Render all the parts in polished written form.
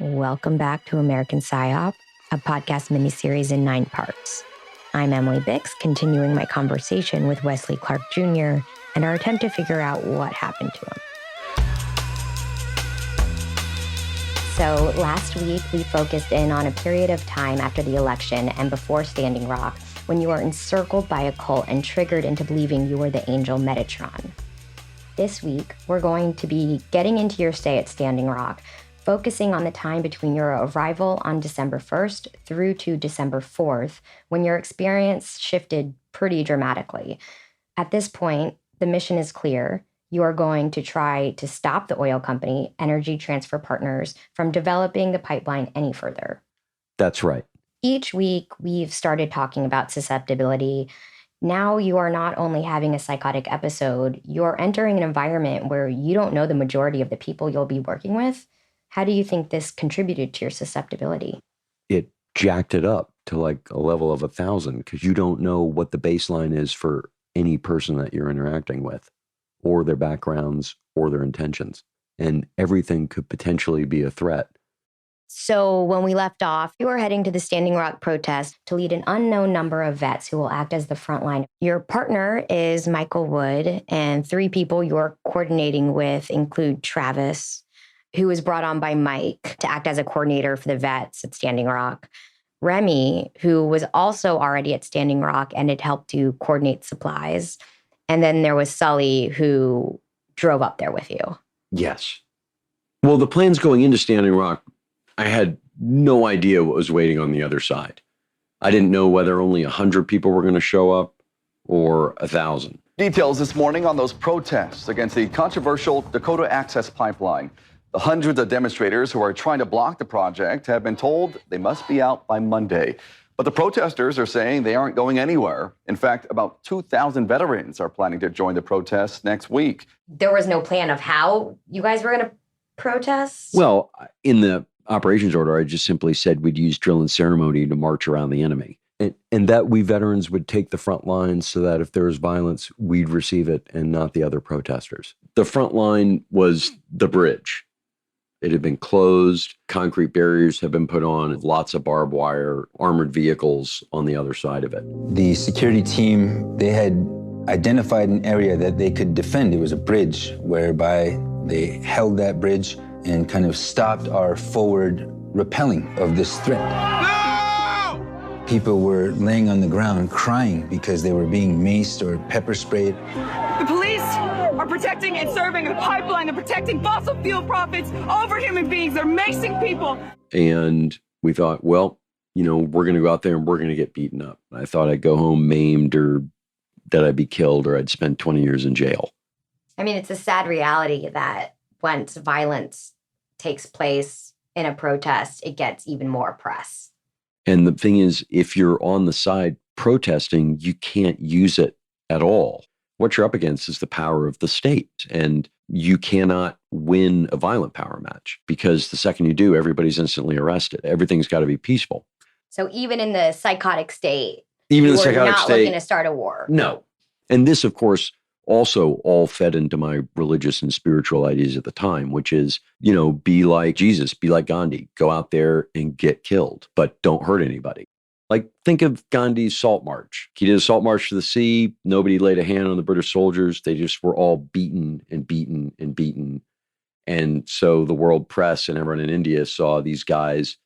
Welcome back to American Psyop, a podcast miniseries in 9 parts. I'm Emily Bix, continuing my conversation with Wesley Clark Jr. and our attempt to figure out what happened to him. So last week, we focused in on a period of time after the election and before Standing Rock, when you were encircled by a cult and triggered into believing you were the angel Metatron. This week, we're going to be getting into your stay at Standing Rock, focusing on the time between your arrival on December 1st through to December 4th, when your experience shifted pretty dramatically. At this point, the mission is clear. You are going to try to stop the oil company, Energy Transfer Partners, from developing the pipeline any further. That's right. Each week, we've started talking about susceptibility. Now you are not only having a psychotic episode, you're entering an environment where you don't know the majority of the people you'll be working with. How do you think this contributed to your susceptibility? It jacked it up to like a level of 1,000 because you don't know what the baseline is for any person that you're interacting with, or their backgrounds, or their intentions. And everything could potentially be a threat. So when we left off, you were heading to the Standing Rock protest to lead an unknown number of vets who will act as the front line. Your partner is Michael Wood, and 3 people you're coordinating with include Travis, who was brought on by Mike to act as a coordinator for the vets at Standing Rock, Remy, who was also already at Standing Rock and had helped to coordinate supplies, and then there was Sully, who drove up there with you. Yes. Well, the plans going into Standing Rock, I had no idea what was waiting on the other side. I didn't know whether only 100 people were going to show up or 1,000. Details this morning on those protests against the controversial Dakota Access Pipeline. The hundreds of demonstrators who are trying to block the project have been told they must be out by Monday. But the protesters are saying they aren't going anywhere. In fact, about 2,000 veterans are planning to join the protests next week. There was no plan of how you guys were going to protest? Well, in the operations order, I just simply said we'd use drill and ceremony to march around the enemy. And that we veterans would take the front lines so that if there was violence, we'd receive it and not the other protesters. The front line was the bridge. It had been closed. Concrete barriers had been put on, lots of barbed wire, armored vehicles on the other side of it. The security team, they had identified an area that they could defend. It was a bridge whereby they held that bridge and kind of stopped our forward repelling of this threat. No! People were laying on the ground crying because they were being maced or pepper sprayed. The police are protecting and serving a pipeline. They're protecting fossil fuel profits over human beings. They're macing people. And we thought, well, we're going to go out there and we're going to get beaten up. I thought I'd go home maimed or that I'd be killed or I'd spend 20 years in jail. I mean, it's a sad reality that once violence takes place in a protest, it gets even more press. And the thing is, if you're on the side protesting, you can't use it at all. What you're up against is the power of the state. And you cannot win a violent power match because the second you do, everybody's instantly arrested. Everything's got to be peaceful. So even in the psychotic state, we're not looking to start a war. No. And this, of course, also all fed into my religious and spiritual ideas at the time, which is, be like Jesus, be like Gandhi, go out there and get killed, but don't hurt anybody. Like, think of Gandhi's Salt March. He did a salt march to the sea. Nobody laid a hand on the British soldiers. They just were all beaten and beaten and beaten. And so the world press and everyone in India saw these guys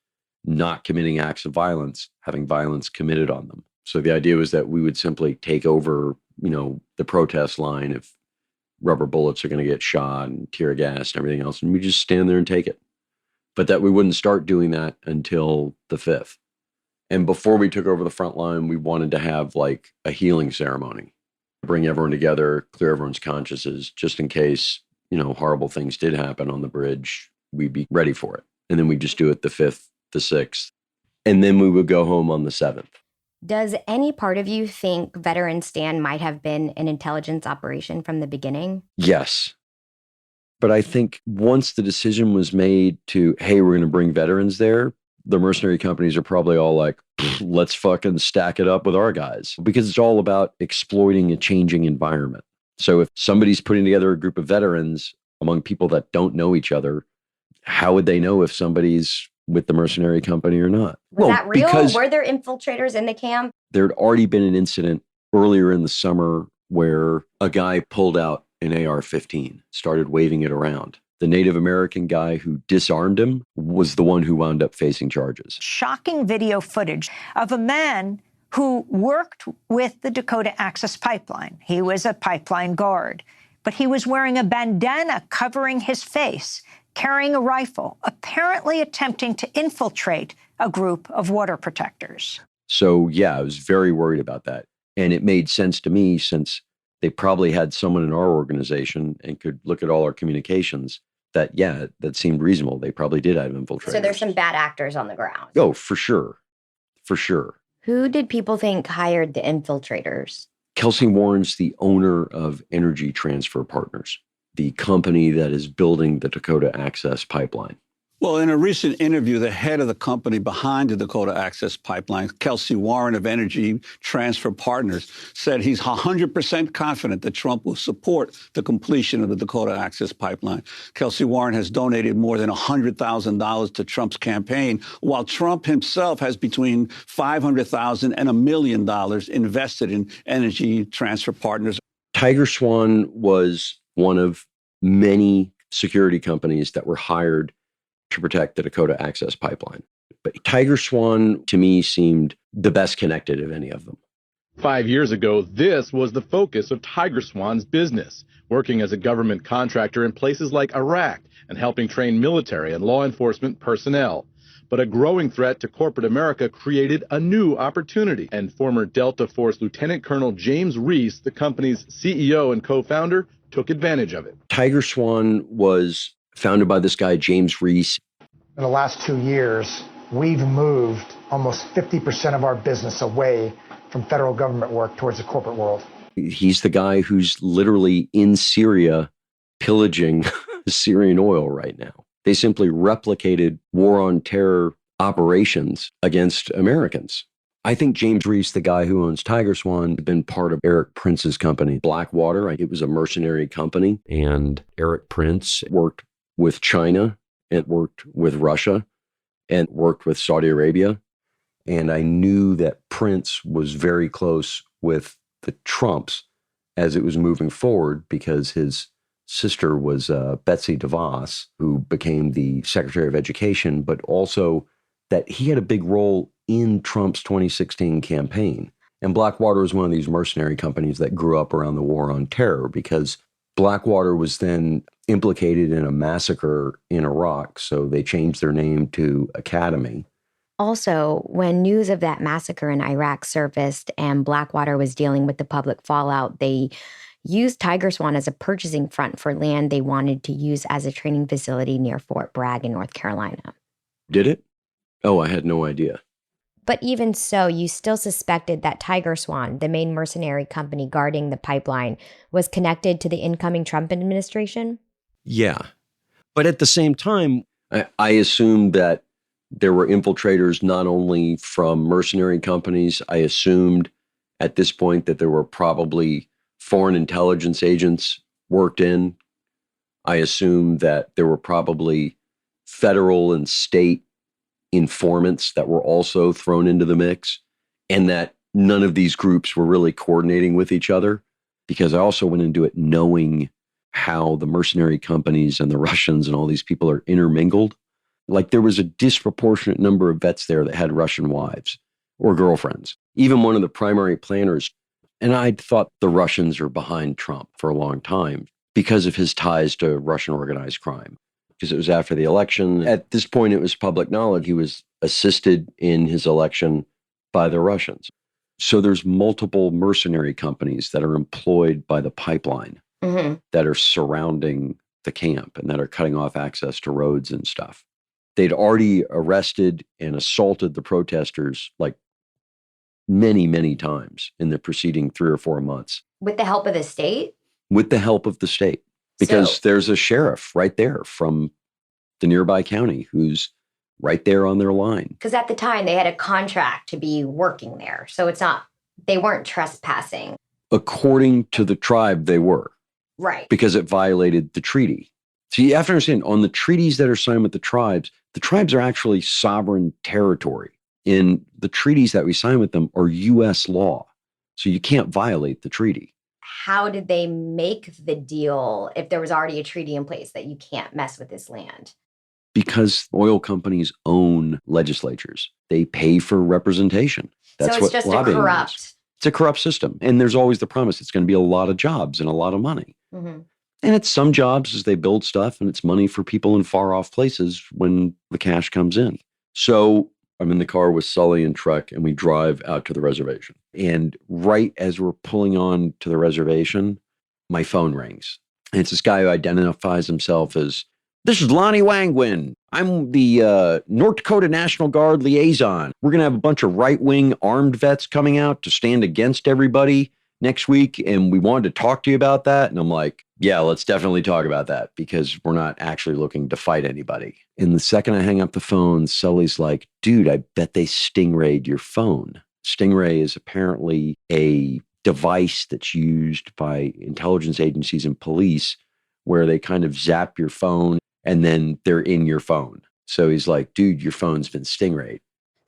not committing acts of violence, having violence committed on them. So the idea was that we would simply take over, the protest line if rubber bullets are going to get shot and tear gas and everything else. And we just stand there and take it. But that we wouldn't start doing that until the 5th. And before we took over the front line, we wanted to have like a healing ceremony, bring everyone together, clear everyone's consciences, just in case, horrible things did happen on the bridge, we'd be ready for it. And then we just do it the 5th, the 6th, and then we would go home on the 7th. Does any part of you think Veteran Stand might have been an intelligence operation from the beginning? Yes. But I think once the decision was made to, hey, we're going to bring veterans there, the mercenary companies are probably all like, let's fucking stack it up with our guys, because it's all about exploiting a changing environment. So if somebody's putting together a group of veterans among people that don't know each other, how would they know if somebody's with the mercenary company or not? Was that real? Because Were there infiltrators in the camp? there'd already been an incident earlier in the summer where a guy pulled out an AR-15, started waving it around. The Native American guy who disarmed him was the one who wound up facing charges. Shocking video footage of a man who worked with the Dakota Access Pipeline. He was a pipeline guard, but he was wearing a bandana covering his face, carrying a rifle, apparently attempting to infiltrate a group of water protectors. So, yeah, I was very worried about that. And it made sense to me since they probably had someone in our organization and could look at all our communications that, yeah, that seemed reasonable. They probably did have infiltrators. So there's some bad actors on the ground. Oh, for sure. For sure. Who did people think hired the infiltrators? Kelsey Warren's the owner of Energy Transfer Partners, the company that is building the Dakota Access Pipeline. Well, in a recent interview, the head of the company behind the Dakota Access Pipeline, Kelsey Warren of Energy Transfer Partners, said he's 100% confident that Trump will support the completion of the Dakota Access Pipeline. Kelsey Warren has donated more than $100,000 to Trump's campaign, while Trump himself has between $500,000 and $1 million invested in Energy Transfer Partners. Tiger Swan was one of many security companies that were hired to protect the Dakota Access Pipeline. But Tiger Swan, to me, seemed the best connected of any of them. 5 years ago, this was the focus of Tiger Swan's business, working as a government contractor in places like Iraq and helping train military and law enforcement personnel. But a growing threat to corporate America created a new opportunity, and former Delta Force Lieutenant Colonel James Reese, the company's CEO and co-founder, took advantage of it. Tiger Swan was founded by this guy, James Reese. In the last 2 years, we've moved almost 50% of our business away from federal government work towards the corporate world. He's the guy who's literally in Syria pillaging Syrian oil right now. They simply replicated war on terror operations against Americans. I think James Reese, the guy who owns Tiger Swan, had been part of Eric Prince's company, Blackwater. It was a mercenary company, and Eric Prince worked with China and worked with Russia and worked with Saudi Arabia. And I knew that Prince was very close with the Trumps as it was moving forward because his sister was Betsy DeVos, who became the Secretary of Education, but also that he had a big role in Trump's 2016 campaign. And Blackwater was one of these mercenary companies that grew up around the war on terror because Blackwater was then implicated in a massacre in Iraq, so they changed their name to Academy. Also, when news of that massacre in Iraq surfaced and Blackwater was dealing with the public fallout, they used Tiger Swan as a purchasing front for land they wanted to use as a training facility near Fort Bragg in North Carolina. Did it? Oh, I had no idea. But even so, you still suspected that Tiger Swan, the main mercenary company guarding the pipeline, was connected to the incoming Trump administration? Yeah. But at the same time, I assumed that there were infiltrators not only from mercenary companies. I assumed at this point that there were probably foreign intelligence agents worked in. I assumed that there were probably federal and state informants that were also thrown into the mix, and that none of these groups were really coordinating with each other, because I also went into it knowing how the mercenary companies and the Russians and all these people are intermingled. Like there was a disproportionate number of vets there that had Russian wives or girlfriends. Even one of the primary planners, and I'd thought the Russians are behind Trump for a long time because of his ties to Russian organized crime. Because it was after the election. At this point, it was public knowledge. He was assisted in his election by the Russians. So there's multiple mercenary companies that are employed by the pipeline that are surrounding the camp and that are cutting off access to roads and stuff. They'd already arrested and assaulted the protesters like many, many times in the preceding 3 or 4 months. With the help of the state? With the help of the state. Because there's a sheriff right there from the nearby county who's right there on their line. Because at the time they had a contract to be working there. So it's not, they weren't trespassing. According to the tribe, they were. Right. Because it violated the treaty. So you have to understand, on the treaties that are signed with the tribes are actually sovereign territory. And the treaties that we sign with them are U.S. law. So you can't violate the treaty. How did they make the deal if there was already a treaty in place that you can't mess with this land? Because oil companies own legislatures. They pay for representation. That's so it's what just a lobbying corrupt. is. It's a corrupt system. And there's always the promise it's going to be a lot of jobs and a lot of money. Mm-hmm. And it's some jobs as they build stuff, and it's money for people in far off places when the cash comes in. So I'm in the car with Sully and Trek, and we drive out to the reservation. And right as we're pulling on to the reservation, my phone rings. And it's this guy who identifies himself as, "This is Lonnie Wangwin. I'm the North Dakota National Guard liaison. We're going to have a bunch of right-wing armed vets coming out to stand against everybody next week, and we wanted to talk to you about that." And I'm like, yeah, let's definitely talk about that, because we're not actually looking to fight anybody. And the second I hang up the phone, Sully's like, dude, I bet they stingrayed your phone. Stingray is apparently a device that's used by intelligence agencies and police where they kind of zap your phone and then they're in your phone. So he's like, dude, your phone's been stingrayed.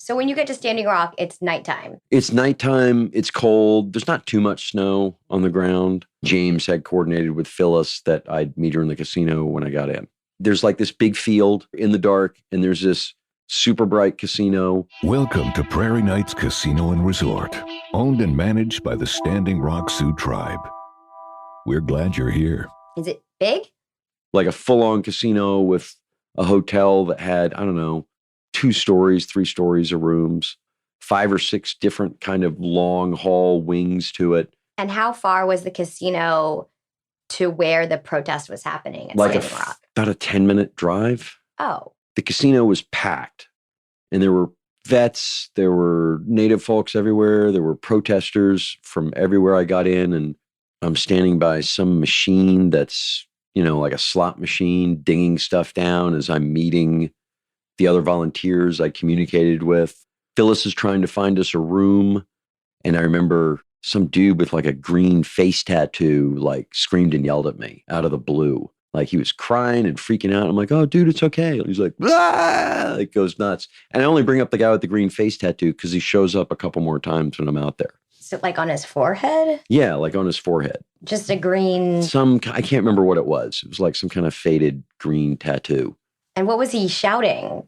So when you get to Standing Rock, it's nighttime. It's nighttime. It's cold. There's not too much snow on the ground. James had coordinated with Phyllis that I'd meet her in the casino when I got in. There's like this big field in the dark, and there's this super bright casino. Welcome to Prairie Nights Casino and Resort, owned and managed by the Standing Rock Sioux Tribe. We're glad you're here. Is it big? Like a full-on casino with a hotel that had, I don't know, 2 stories, 3 stories of rooms, 5 or 6 different kind of long haul wings to it. And how far was the casino to where the protest was happening at Like Standing Rock? about a 10-minute drive. Oh. The casino was packed, and there were vets, there were native folks everywhere, there were protesters from everywhere I got in, and I'm standing by some machine that's, like a slot machine, dinging stuff down as I'm meeting the other volunteers I communicated with. Phyllis is trying to find us a room, and I remember some dude with like a green face tattoo like screamed and yelled at me out of the blue. Like he was crying and freaking out. I'm like, oh, dude, it's okay. He's like, ah! It goes nuts. And I only bring up the guy with the green face tattoo because he shows up a couple more times when I'm out there. So like on his forehead? Yeah, like on his forehead. Just a green... I can't remember what it was. It was like some kind of faded green tattoo. And what was he shouting?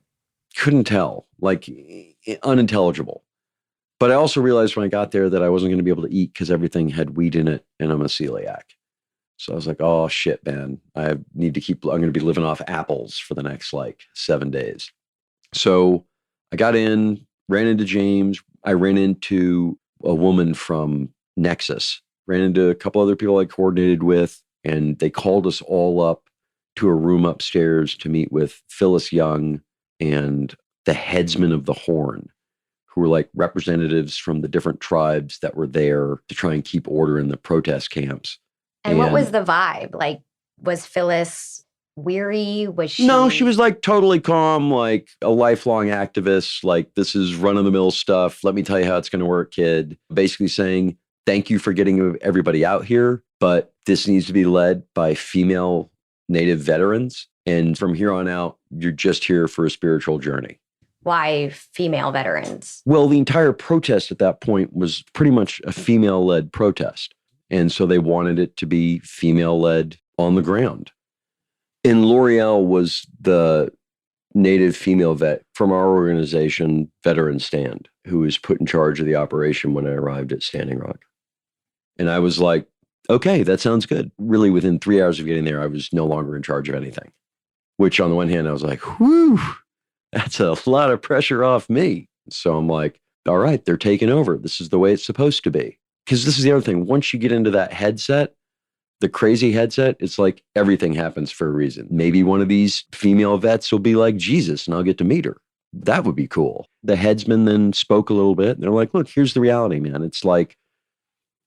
Couldn't tell. Like unintelligible. But I also realized when I got there that I wasn't going to be able to eat because everything had wheat in it and I'm a celiac. So I was like, oh shit, man, I'm going to be living off apples for the next 7 days. So I got in, ran into James. I ran into a woman from Nexus, ran into a couple other people I coordinated with, and they called us all up to a room upstairs to meet with Phyllis Young and the headsman of the Horn, who were like representatives from the different tribes that were there to try and keep order in the protest camps. And what was the vibe? Like, was Phyllis weary? Was she? No, she was like totally calm, like a lifelong activist. Like, this is run-of-the-mill stuff. Let me tell you how it's going to work, kid. Basically saying, thank you for getting everybody out here, but this needs to be led by female Native veterans. And from here on out, you're just here for a spiritual journey. Why female veterans? Well, the entire protest at that point was pretty much a female-led protest. And so they wanted it to be female-led on the ground. And L'Oreal was the Native female vet from our organization, Veteran Stand, who was put in charge of the operation when I arrived at Standing Rock. And I was like, okay, that sounds good. Really, within 3 hours of getting there, I was no longer in charge of anything. Which on the one hand, I was like, whew, that's a lot of pressure off me. So I'm like, all right, they're taking over. This is the way it's supposed to be. Because this is the other thing. Once you get into that headset, the crazy headset, it's like everything happens for a reason. Maybe one of these female vets will be like Jesus and I'll get to meet her. That would be cool. The headsman then spoke a little bit. And they're like, look, here's the reality, man. It's like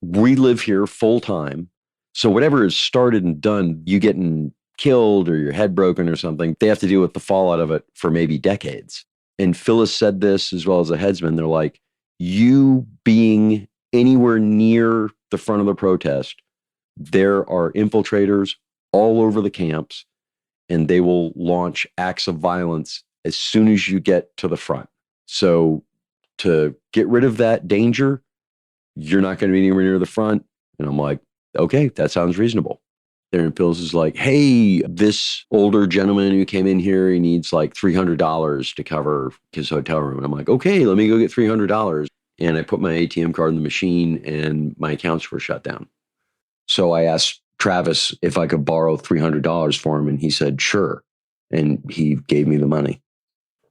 we live here full time. So whatever is started and done, you getting killed or your head broken or something, they have to deal with the fallout of it for maybe decades. And Phyllis said this as well as the headsman. They're like, you being anywhere near the front of the protest, there are infiltrators all over the camps, and they will launch acts of violence as soon as you get to the front. So to get rid of that danger, you're not going to be anywhere near the front. And I'm like, okay, that sounds reasonable. And Phyllis is like, hey, this older gentleman who came in here, he needs like $300 to cover his hotel room. And I'm like, okay, let me go get $300. And I put my ATM card in the machine and my accounts were shut down. So I asked Travis if I could borrow $300 for him. And he said, sure. And he gave me the money.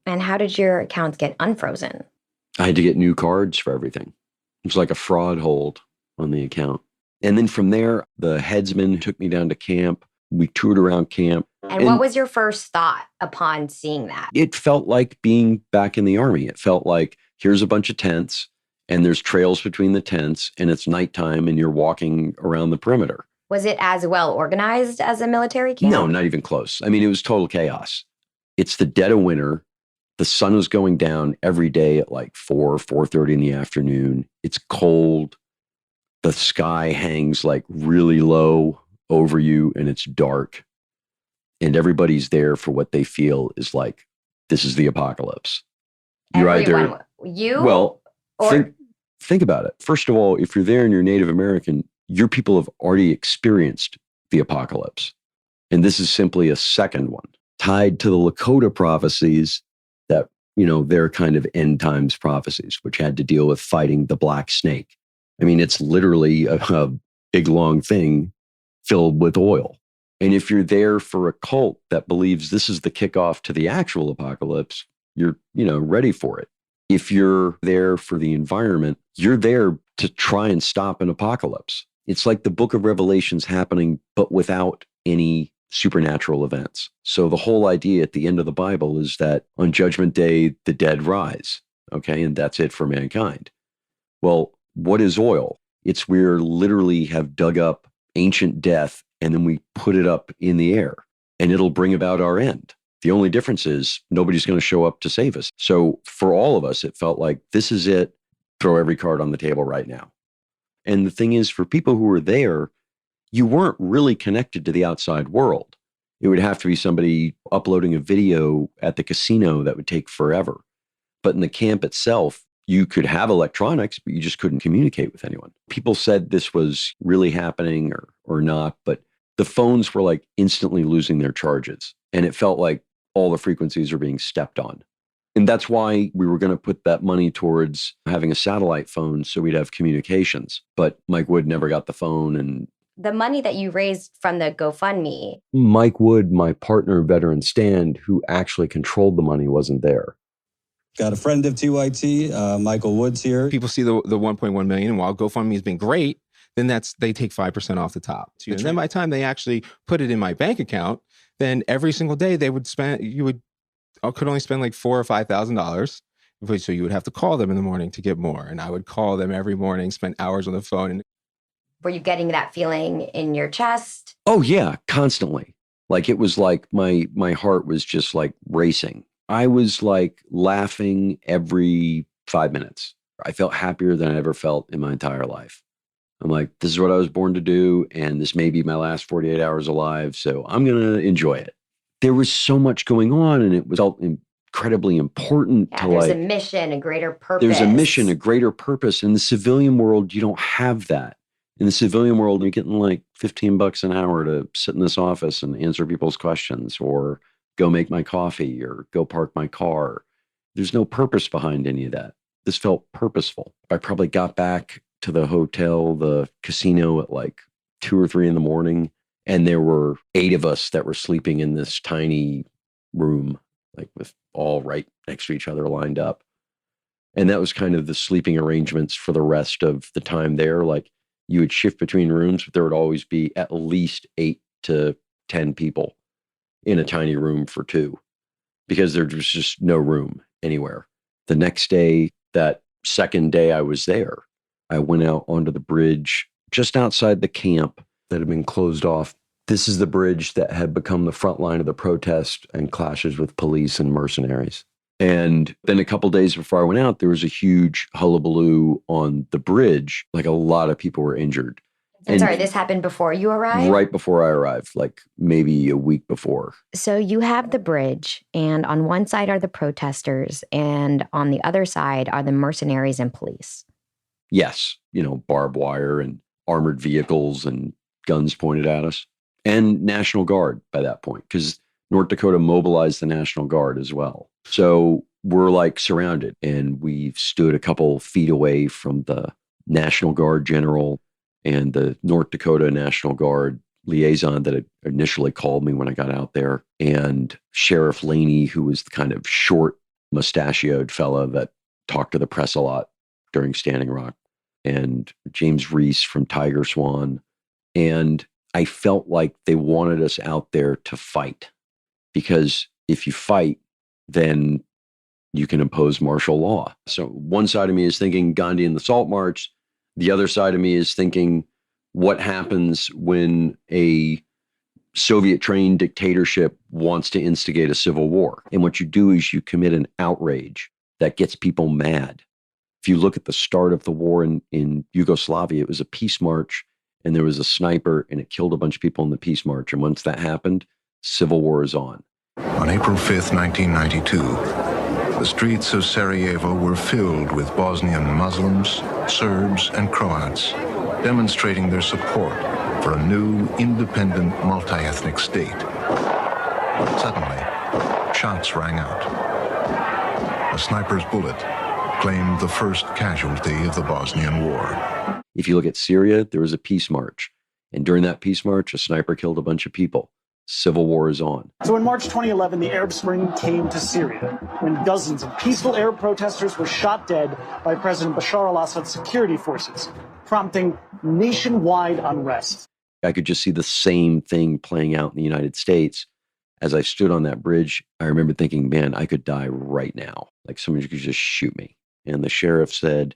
And how did your accounts get unfrozen? I had to get new cards for everything. It was like a fraud hold on the account. And then from there, the headsman took me down to camp. We toured around camp. And what was your first thought upon seeing that? It felt like being back in the Army. It felt like here's a bunch of tents and there's trails between the tents and it's nighttime and you're walking around the perimeter. Was it as well organized as a military camp? No, not even close. I mean, it was total chaos. It's the dead of winter. The sun was going down every day at like 4:30 in the afternoon. It's cold. The sky hangs like really low over you and it's dark. And everybody's there for what they feel is like, this is the apocalypse. You're Everyone, well, think about it. First of all, if you're there and you're Native American, your people have already experienced the apocalypse. And this is simply a second one tied to the Lakota prophecies that, they're kind of end times prophecies, which had to deal with fighting the black snake. I mean, it's literally a big, long thing filled with oil. And if you're there for a cult that believes this is the kickoff to the actual apocalypse, you're, ready for it. If you're there for the environment, you're there to try and stop an apocalypse. It's like the book of Revelation's happening, but without any supernatural events. So the whole idea at the end of the Bible is that on Judgment Day, the dead rise. Okay. And that's it for mankind. Well, what is oil? It's where literally have dug up ancient death and then we put it up in the air and it'll bring about our end. The only difference is nobody's going to show up to save us. So for all of us, it felt like this is it. Throw every card on the table right now. And the thing is, for people who were there, you weren't really connected to the outside world. It would have to be somebody uploading a video at the casino that would take forever. But in the camp itself, you could have electronics, but you just couldn't communicate with anyone. People said this was really happening or not, but the phones were like instantly losing their charges. And it felt like all the frequencies are being stepped on. And that's why we were going to put that money towards having a satellite phone so we'd have communications. But Mike Wood never got the phone. And the money that you raised from the GoFundMe. Mike Wood, my partner, Veteran Stand, who actually controlled the money, wasn't there. Got a friend of TYT, Michael Woods here. People see the 1.1 million, and while GoFundMe has been great, then they take 5% off the top. And then by the time they actually put it in my bank account, then every single day they would spend, could only spend like $4,000 or $5,000. So you would have to call them in the morning to get more. And I would call them every morning, spend hours on the phone. And were you getting that feeling in your chest? Oh yeah, constantly. Like it was like my heart was just like racing. I was like laughing every 5 minutes. I felt happier than I ever felt in my entire life. I'm like, this is what I was born to do. And this may be my last 48 hours alive. So I'm going to enjoy it. There was so much going on and it was all incredibly important to there's a mission, a greater purpose. There's a mission, a greater purpose. In the civilian world, you don't have that. In the civilian world, you're getting like $15 an hour to sit in this office and answer people's questions or go make my coffee or go park my car. There's no purpose behind any of that. This felt purposeful. I probably got back to the hotel, the casino at like 2 or 3 in the morning. And there were 8 of us that were sleeping in this tiny room, like with all right next to each other lined up. And that was kind of the sleeping arrangements for the rest of the time there. Like you would shift between rooms, but there would always be at least 8 to 10 people in a tiny room for 2 because there was just no room anywhere. The next day, that second day I was there, I went out onto the bridge just outside the camp that had been closed off. This is the bridge that had become the front line of the protest and clashes with police and mercenaries. And then a couple days before I went out, there was a huge hullabaloo on the bridge. Like a lot of people were injured. I'm sorry, this happened before you arrived? Right before I arrived, like maybe a week before. So you have the bridge, and on one side are the protesters, and on the other side are the mercenaries and police. Yes, barbed wire and armored vehicles and guns pointed at us. And National Guard by that point, because North Dakota mobilized the National Guard as well. So we're like surrounded, and we've stood a couple feet away from the National Guard general and the North Dakota National Guard liaison that had initially called me when I got out there, and Sheriff Laney, who was the kind of short, mustachioed fella that talked to the press a lot during Standing Rock, and James Reese from Tiger Swan. And I felt like they wanted us out there to fight, because if you fight, then you can impose martial law. So one side of me is thinking Gandhi and the Salt March. The other side of me is thinking, what happens when a Soviet-trained dictatorship wants to instigate a civil war? And what you do is you commit an outrage that gets people mad. If you look at the start of the war in Yugoslavia, it was a peace march, and there was a sniper, and it killed a bunch of people in the peace march. And once that happened, civil war is on. On April 5th, 1992, the streets of Sarajevo were filled with Bosnian Muslims, Serbs, and Croats, demonstrating their support for a new, independent, multi-ethnic state. Suddenly, shots rang out. A sniper's bullet claimed the first casualty of the Bosnian War. If you look at Syria, there was a peace march. And during that peace march, a sniper killed a bunch of people. Civil war is on. So in March 2011, the Arab Spring came to Syria, when dozens of peaceful Arab protesters were shot dead by President Bashar al-Assad's security forces, prompting nationwide unrest. I could just see the same thing playing out in the United States. As I stood on that bridge, I remember thinking, man, I could die right now. Like somebody could just shoot me. And the sheriff said,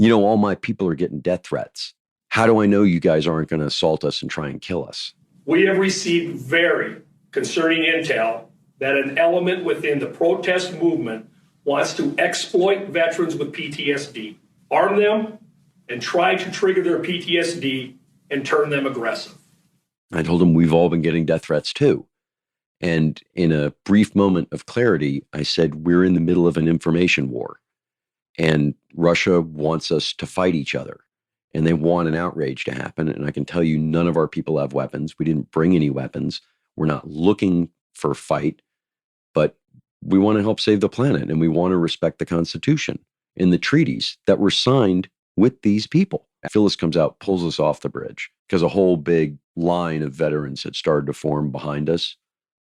all my people are getting death threats. How do I know you guys aren't going to assault us and try and kill us? We have received very concerning intel that an element within the protest movement wants to exploit veterans with PTSD, arm them, and try to trigger their PTSD and turn them aggressive. I told him we've all been getting death threats too. And in a brief moment of clarity, I said, we're in the middle of an information war. And Russia wants us to fight each other. And they want an outrage to happen. And I can tell you, none of our people have weapons. We didn't bring any weapons. We're not looking for a fight, but we want to help save the planet. And we want to respect the Constitution and the treaties that were signed with these people. Phyllis comes out, pulls us off the bridge, because a whole big line of veterans had started to form behind us.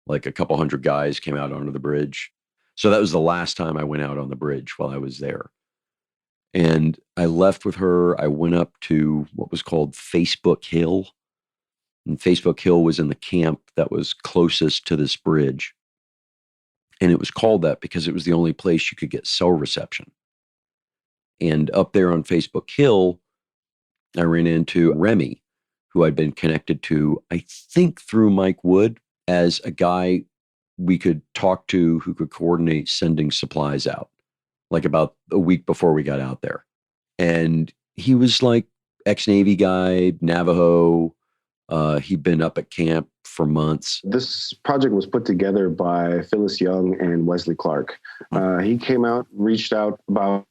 Like a couple hundred guys came out onto the bridge. So that was the last time I went out on the bridge while I was there. And I left with her. I went up to what was called Facebook Hill. And Facebook Hill was in the camp that was closest to this bridge. And it was called that because it was the only place you could get cell reception. And up there on Facebook Hill, I ran into Remy, who I'd been connected to, I think through Mike Wood, as a guy we could talk to who could coordinate sending supplies out, like about a week before we got out there. And he was like ex-Navy guy, Navajo. He'd been up at camp for months. This project was put together by Phyllis Young and Wesley Clark. He came out, reached out about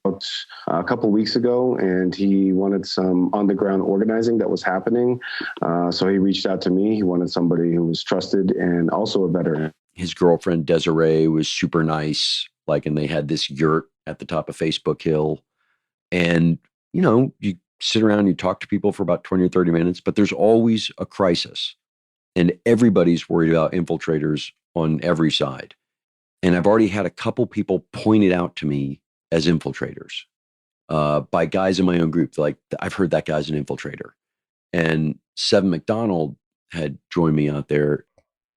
a couple weeks ago, and he wanted some on-the-ground organizing that was happening. So he reached out to me. He wanted somebody who was trusted and also a veteran. His girlfriend, Desiree, was super nice. And they had this yurt at the top of Facebook Hill. And, you sit around, you talk to people for about 20 or 30 minutes, but there's always a crisis. And everybody's worried about infiltrators on every side. And I've already had a couple people pointed out to me as infiltrators by guys in my own group. Like, I've heard that guy's an infiltrator. And Seven McDonald had joined me out there.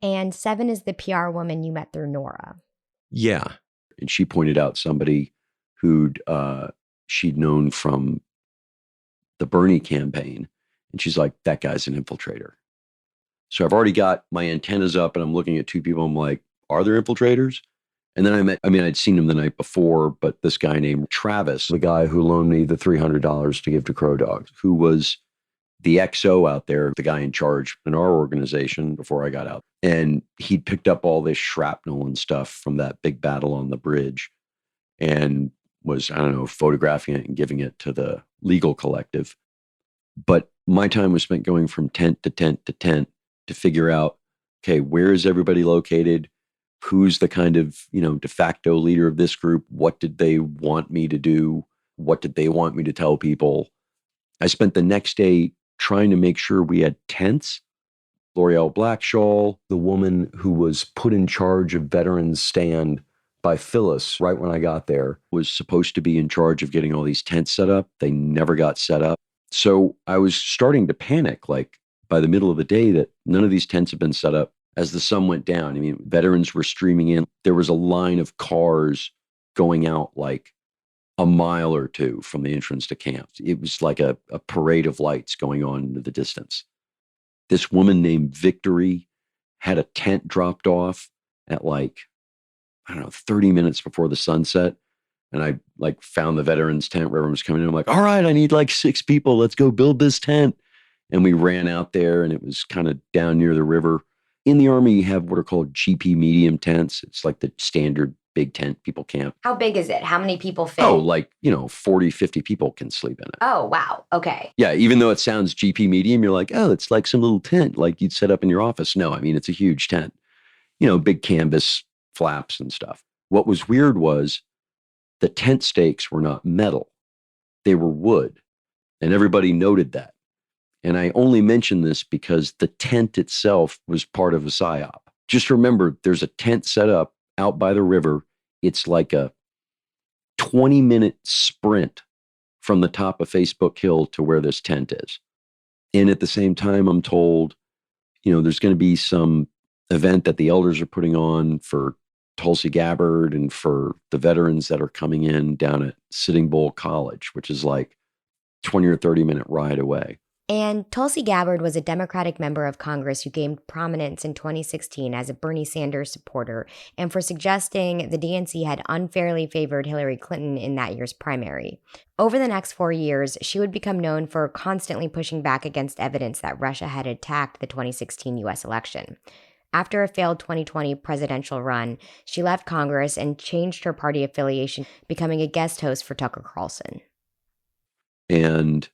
And Seven is the PR woman you met through Nora. Yeah. And she pointed out somebody who'd she'd known from the Bernie campaign. And she's like, that guy's an infiltrator. So I've already got my antennas up and I'm looking at two people. I'm like, are there infiltrators? And then I'd seen him the night before, but this guy named Travis, the guy who loaned me the $300 to give to Crow Dogs, who was the XO out there, the guy in charge in our organization before I got out, and he'd picked up all this shrapnel and stuff from that big battle on the bridge and was, I don't know, photographing it and giving it to the legal collective. But my time was spent going from tent to tent to tent to figure out, okay, where is everybody located? Who's the kind of, de facto leader of this group? What did they want me to do? What did they want me to tell people? I spent the next day trying to make sure we had tents. L'Oreal Blackshaw, the woman who was put in charge of Veterans Stand by Phyllis right when I got there, was supposed to be in charge of getting all these tents set up. They never got set up. So I was starting to panic, like by the middle of the day, that none of these tents had been set up. As the sun went down, I mean, veterans were streaming in. There was a line of cars going out like a mile or two from the entrance to camp. It was like a parade of lights going on into the distance. This woman named Victory had a tent dropped off at 30 minutes before the sunset. And I found the veterans tent where everyone was coming in. I'm like, all right, I need 6 people. Let's go build this tent. And we ran out there, and it was kind of down near the river. In the Army, you have what are called GP medium tents. It's like the standard big tent people camp. How big is it? How many people fit? Oh, 40, 50 people can sleep in it. Oh, wow. Okay. Yeah, even though it sounds GP medium, you're like, oh, it's like some little tent like you'd set up in your office. No, I mean, it's a huge tent. Big canvas flaps and stuff. What was weird was the tent stakes were not metal. They were wood. And everybody noted that. And I only mention this because the tent itself was part of a psyop. Just remember, there's a tent set up out by the river. It's like a 20-minute sprint from the top of Facebook Hill to where this tent is. And at the same time, I'm told, there's going to be some event that the elders are putting on for Tulsi Gabbard and for the veterans that are coming in down at Sitting Bull College, which is like 20 or 30-minute ride away. And Tulsi Gabbard was a Democratic member of Congress who gained prominence in 2016 as a Bernie Sanders supporter and for suggesting the DNC had unfairly favored Hillary Clinton in that year's primary. Over the next 4 years, she would become known for constantly pushing back against evidence that Russia had attacked the 2016 U.S. election. After a failed 2020 presidential run, she left Congress and changed her party affiliation, becoming a guest host for Tucker Carlson. And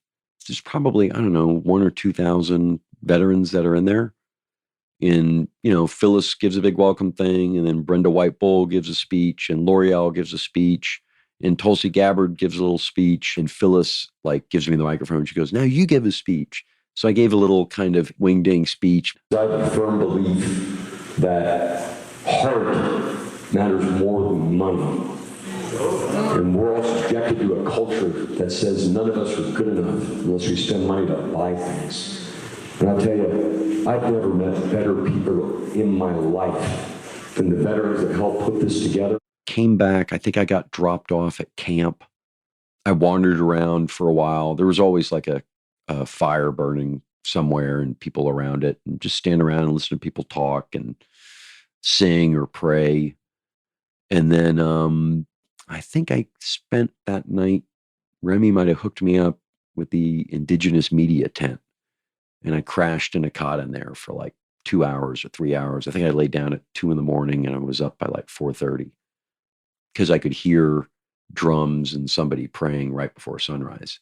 there's probably, 1,000 or 2,000 veterans that are in there. And, Phyllis gives a big welcome thing, and then Brenda White Bull gives a speech, and L'Oreal gives a speech, and Tulsi Gabbard gives a little speech, and Phyllis gives me the microphone. She goes, now you give a speech. So I gave a little kind of wing-ding speech. I have a firm belief that heart matters more than money. And we're all subjected to a culture that says none of us are good enough unless we spend money to buy things. And I'll tell you, I've never met better people in my life than the veterans that helped put this together. Came back. I think I got dropped off at camp. I wandered around for a while. There was always a fire burning somewhere and people around it, and just stand around and listen to people talk and sing or pray. And then I think I spent that night, Remy might have hooked me up with the indigenous media tent, and I crashed in a cot in there for 2 hours or 3 hours. I think I laid down at 2 a.m. and I was up by 4:30 because I could hear drums and somebody praying right before sunrise.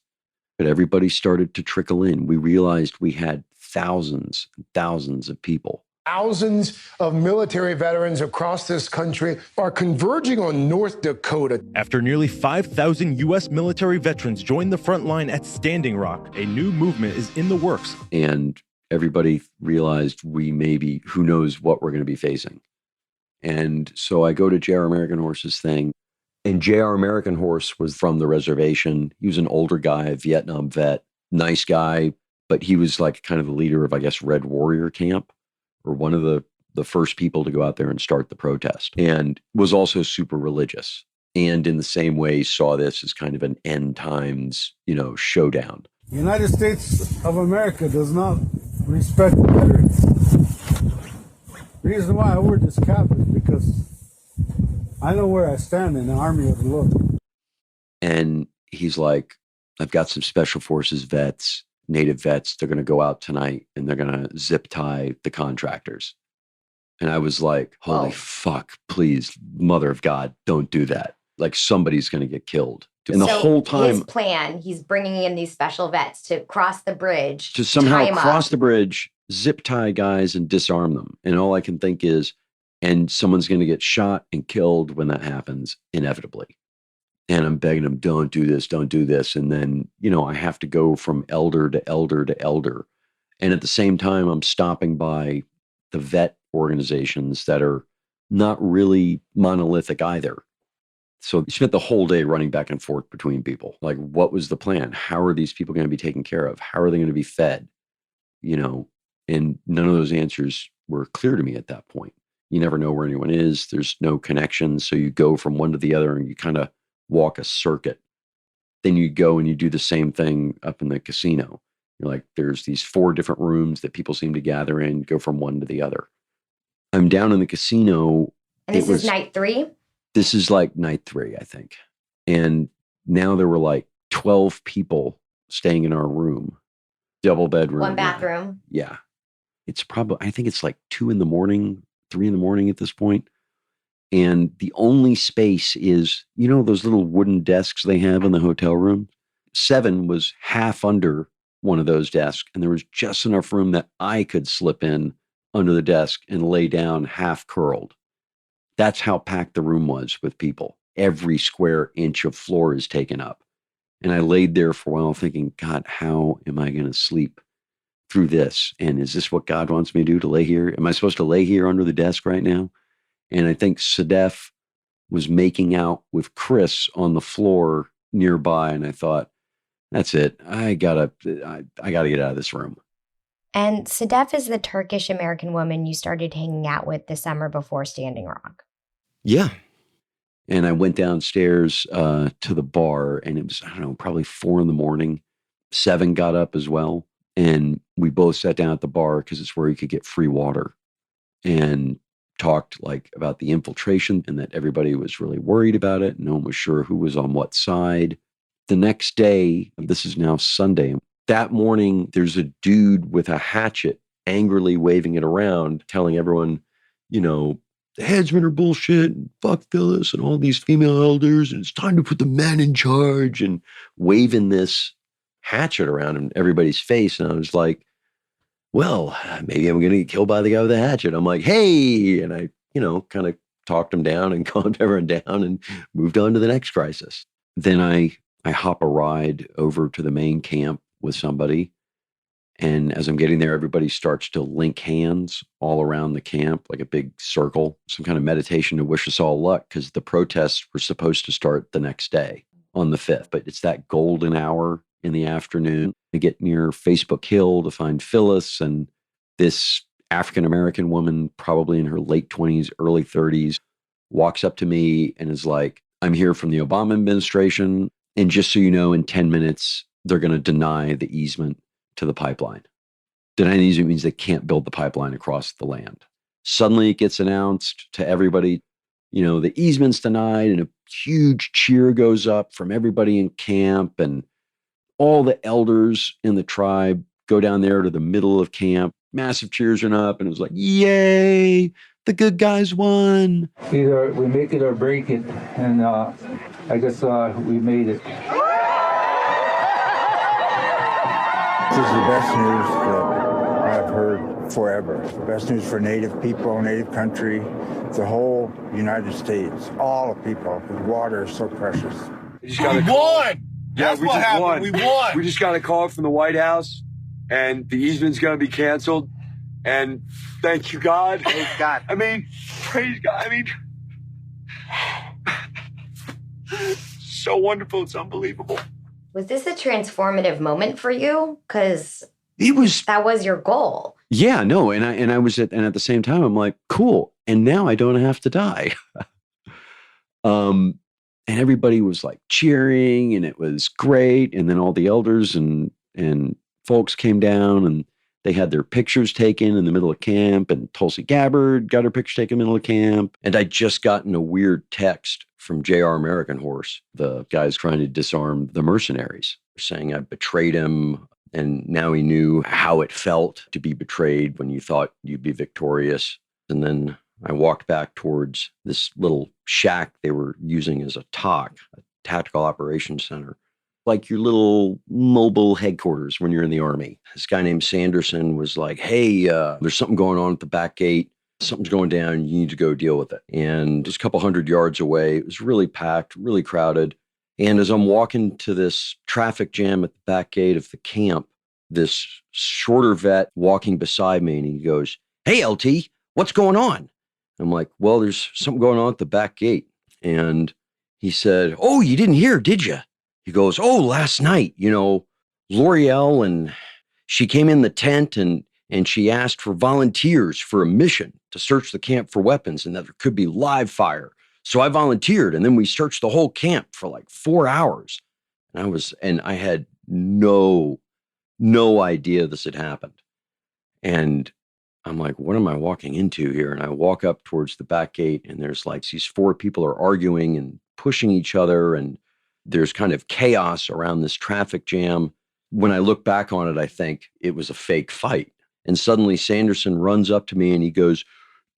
But everybody started to trickle in. We realized we had thousands and thousands of people. Thousands of military veterans across this country are converging on North Dakota. After nearly 5,000 U.S. military veterans joined the front line at Standing Rock, a new movement is in the works. And everybody realized who knows what we're going to be facing. And so I go to J.R. American Horse's thing. And J.R. American Horse was from the reservation. He was an older guy, a Vietnam vet, nice guy, but he was kind of the leader of, Red Warrior Camp, or one of the first people to go out there and start the protest, and was also super religious. And in the same way, saw this as kind of an end times, showdown. The United States of America does not respect veterans. The reason why I wear this cap is because I know where I stand in the Army of the Lord. And he's like, I've got some special forces vets. Native vets, they're going to go out tonight and they're going to zip tie the contractors. And I was like, holy fuck, please, mother of God, don't do that. Like somebody's going to get killed. And the whole time, his plan, he's bringing in these special vets to cross the bridge, to somehow cross up. the bridge, zip tie guys and disarm them. And all I can think is, and someone's going to get shot and killed when that happens, inevitably. And I'm begging him, don't do this, don't do this. And then, you know, I have to go from elder to elder to elder. And at the same time, I'm stopping by the vet organizations that are not really monolithic either. So you spent the whole day running back and forth between people. Like, what was the plan? How are these people going to be taken care of? How are they going to be fed? You know, and none of those answers were clear to me at that point. You never know where anyone is. There's no connection. So you go from one to the other and you kind of walk a circuit. Then you go and you do the same thing up in the casino. You're like, there's these 4 different rooms that people seem to gather in, go from one to the other. I'm down in the casino. And this is night 3? This is like night 3, I think. And now there were like 12 people staying in our room, double bedroom. 1 bathroom. Yeah. It's probably, I think it's like 2 in the morning, 3 in the morning at this point. And the only space is, you know, those little wooden desks they have in the hotel room? 7 was half under one of those desks. And there was just enough room that I could slip in under the desk and lay down half curled. That's how packed the room was with people. Every square inch of floor is taken up. And I laid there for a while thinking, God, how am I going to sleep through this? And is this what God wants me to do, to lay here? Am I supposed to lay here under the desk right now? And I think Sadef was making out with Chris on the floor nearby. And I thought, that's it. I gotta get out of this room. And Sadef is the Turkish American woman you started hanging out with the summer before Standing Rock. Yeah. And I went downstairs to the bar, and it was, I don't know, probably 4 in the morning. 7 got up as well. And we both sat down at the bar because it's where you could get free water, and talked like about the infiltration and that everybody was really worried about it. No one was sure who was on what side. The next day, this is now Sunday, that morning, there's a dude with a hatchet angrily waving it around, telling everyone, you know, the headsmen are bullshit, and fuck Phyllis and all these female elders, and it's time to put the men in charge, and waving this hatchet around in everybody's face. And I was like, well, maybe I'm going to get killed by the guy with the hatchet. I'm like, hey, and I, you know, kind of talked him down and calmed everyone down and moved on to the next crisis. Then I hop a ride over to the main camp with somebody. And as I'm getting there, everybody starts to link hands all around the camp, like a big circle, some kind of meditation to wish us all luck, because the protests were supposed to start the next day on the 5th. But it's that golden hour in the afternoon. I get near Facebook Hill to find Phyllis, and this African-American woman, probably in her late 20s, early 30s, walks up to me and is like, I'm here from the Obama administration. And just so you know, in 10 minutes, they're going to deny the easement to the pipeline. Denying the easement means they can't build the pipeline across the land. Suddenly it gets announced to everybody, you know, the easement's denied, and a huge cheer goes up from everybody in camp, and all the elders in the tribe go down there to the middle of camp. Massive cheers went up, and it was like, yay, the good guys won. Either we make it or break it, and I guess we made it. This is the best news that I've heard forever. The best news for Native people, Native country, the whole United States, all of people, because water is so precious. We won! Yeah, we just won. We won! We just got a call from the White House, and the easement's going to be canceled. And thank you, God. Praise God. I mean, praise God. I mean, so wonderful. It's unbelievable. Was this a transformative moment for you? Because that was your goal. Yeah, no. And I was at the same time, I'm like, cool. And now I don't have to die. And everybody was like cheering, and it was great. And then all the elders and folks came down, and they had their pictures taken in the middle of camp, and Tulsi Gabbard got her picture taken in the middle of camp. And I'd just gotten a weird text from J.R. American Horse, the guys trying to disarm the mercenaries, saying I betrayed him. And now he knew how it felt to be betrayed when you thought you'd be victorious. And then I walked back towards this little shack they were using as a TOC, a Tactical Operations Center, like your little mobile headquarters when you're in the Army. This guy named Sanderson was like, hey, there's something going on at the back gate. Something's going down. You need to go deal with it. And just a couple hundred yards away, it was really packed, really crowded. And as I'm walking to this traffic jam at the back gate of the camp, this shorter vet walking beside me, and he goes, hey, LT, what's going on? I'm like, well, there's something going on at the back gate. And he said, oh, you didn't hear, did you? He goes, oh, last night, L'Oreal, and she came in the tent and she asked for volunteers for a mission to search the camp for weapons and that there could be live fire. So I volunteered, and then we searched the whole camp for like 4 hours. And I had no idea this had happened. And I'm like, what am I walking into here? And I walk up towards the back gate, and there's like these 4 people are arguing and pushing each other, and there's kind of chaos around this traffic jam. When I look back on it, I think it was a fake fight. And suddenly Sanderson runs up to me and he goes,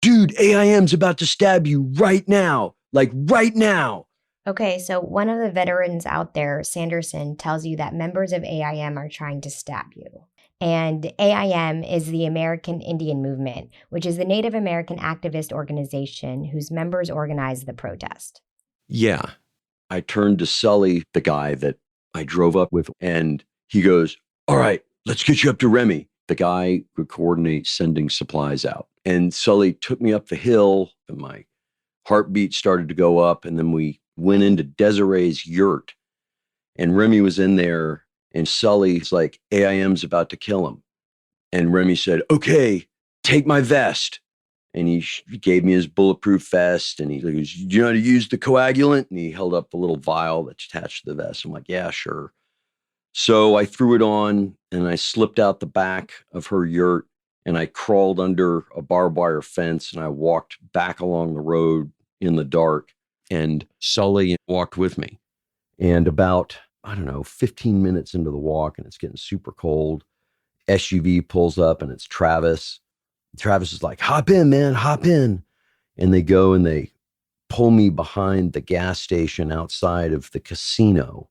dude, AIM's about to stab you right now, like right now. Okay, so one of the veterans out there, Sanderson, tells you that members of AIM are trying to stab you. And AIM is the American Indian Movement, which is the Native American activist organization whose members organized the protest. Yeah. I turned to Sully, the guy that I drove up with, and he goes, all right, let's get you up to Remy. The guy would coordinate sending supplies out. And Sully took me up the hill, and my heartbeat started to go up. And then we went into Desiree's yurt, and Remy was in there, and Sully's like, AIM's about to kill him. And Remy said, okay, take my vest. And he gave me his bulletproof vest, and he goes, do you know how to use the coagulant? And he held up the little vial that's attached to the vest. I'm like, yeah, sure. So I threw it on, and I slipped out the back of her yurt, and I crawled under a barbed wire fence, and I walked back along the road in the dark, and Sully walked with me. And about, 15 minutes into the walk, and it's getting super cold, SUV pulls up, and it's Travis. Travis is like, hop in, man, hop in. And they go and they pull me behind the gas station outside of the casino,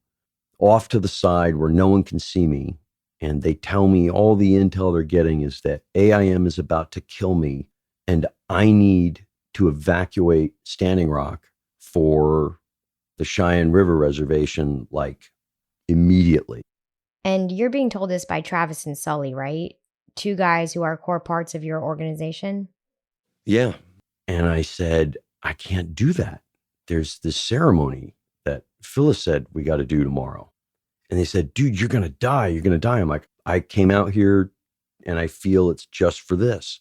off to the side where no one can see me. And they tell me all the intel they're getting is that AIM is about to kill me, and I need to evacuate Standing Rock for the Cheyenne River Reservation, like immediately. And you're being told this by Travis and Sully, right? 2 guys who are core parts of your organization? Yeah. And I said, I can't do that. There's this ceremony that Phyllis said we got to do tomorrow. And they said, dude, you're going to die. You're going to die. I'm like, I came out here and I feel it's just for this.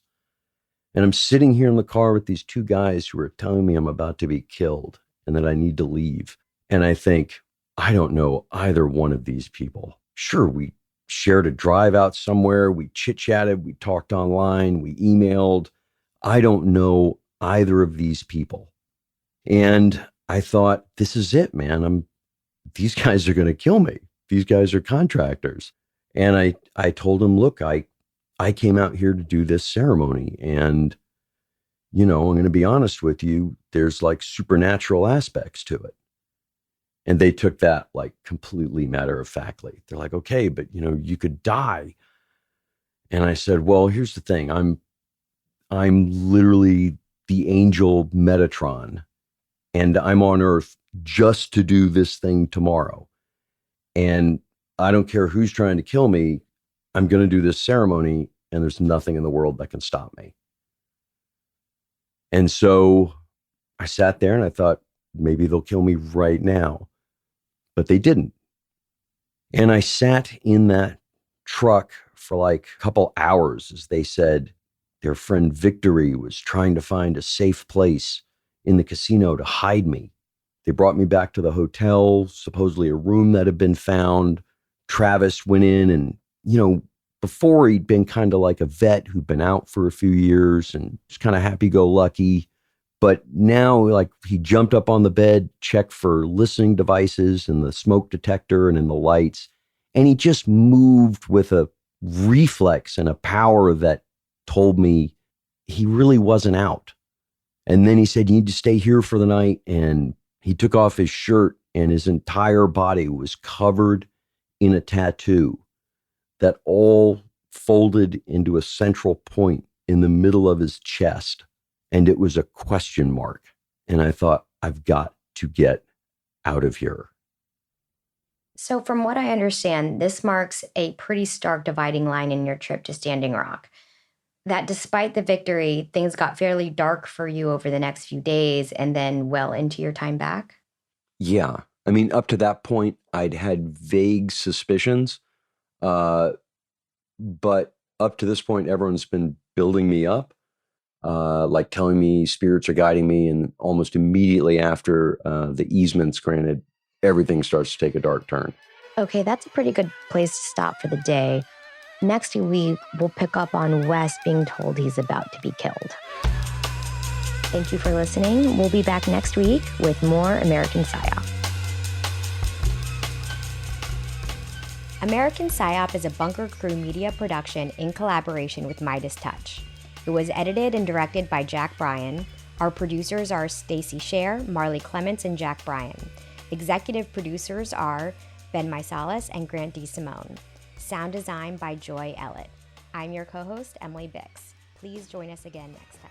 And I'm sitting here in the car with these 2 guys who are telling me I'm about to be killed and that I need to leave. And I think, I don't know either one of these people. Sure, we shared a drive out somewhere. We chit-chatted. We talked online. We emailed. I don't know either of these people. And I thought, this is it, man. These guys are going to kill me. These guys are contractors. And I told them, look, I came out here to do this ceremony. And, I'm going to be honest with you, there's like supernatural aspects to it. And they took that like completely matter of factly. They're like, okay, but you could die. And I said, well, here's the thing. I'm literally the angel Metatron, and I'm on Earth just to do this thing tomorrow. And I don't care who's trying to kill me. I'm going to do this ceremony, and there's nothing in the world that can stop me. And so I sat there and I thought, maybe they'll kill me right now. But they didn't. And I sat in that truck for like a couple hours as they said their friend Victory was trying to find a safe place in the casino to hide me. They brought me back to the hotel, supposedly a room that had been found. Travis went in and, before he'd been kind of like a vet who'd been out for a few years and just kind of happy-go-lucky. But now, like, he jumped up on the bed, checked for listening devices and the smoke detector and in the lights. And he just moved with a reflex and a power that told me he really wasn't out. And then he said, you need to stay here for the night. And he took off his shirt and his entire body was covered in a tattoo that all folded into a central point in the middle of his chest. And it was a question mark. And I thought, I've got to get out of here. So from what I understand, this marks a pretty stark dividing line in your trip to Standing Rock. That despite the victory, things got fairly dark for you over the next few days and then well into your time back? Yeah. I mean, up to that point, I'd had vague suspicions. But up to this point, everyone's been building me up, like telling me spirits are guiding me. And almost immediately after the easements granted, everything starts to take a dark turn. Okay, that's a pretty good place to stop for the day. Next week, we'll pick up on Wes being told he's about to be killed. Thank you for listening. We'll be back next week with more American Psyop. American Psyop is a Bunker Crew media production in collaboration with Midas Touch. It was edited and directed by Jack Bryan. Our producers are Stacey Scher, Marley Clements, and Jack Bryan. Executive producers are Ben Meisalas and Grant DeSimone. Sound design by Joy Ellett. I'm your co-host, Emily Bix. Please join us again next time.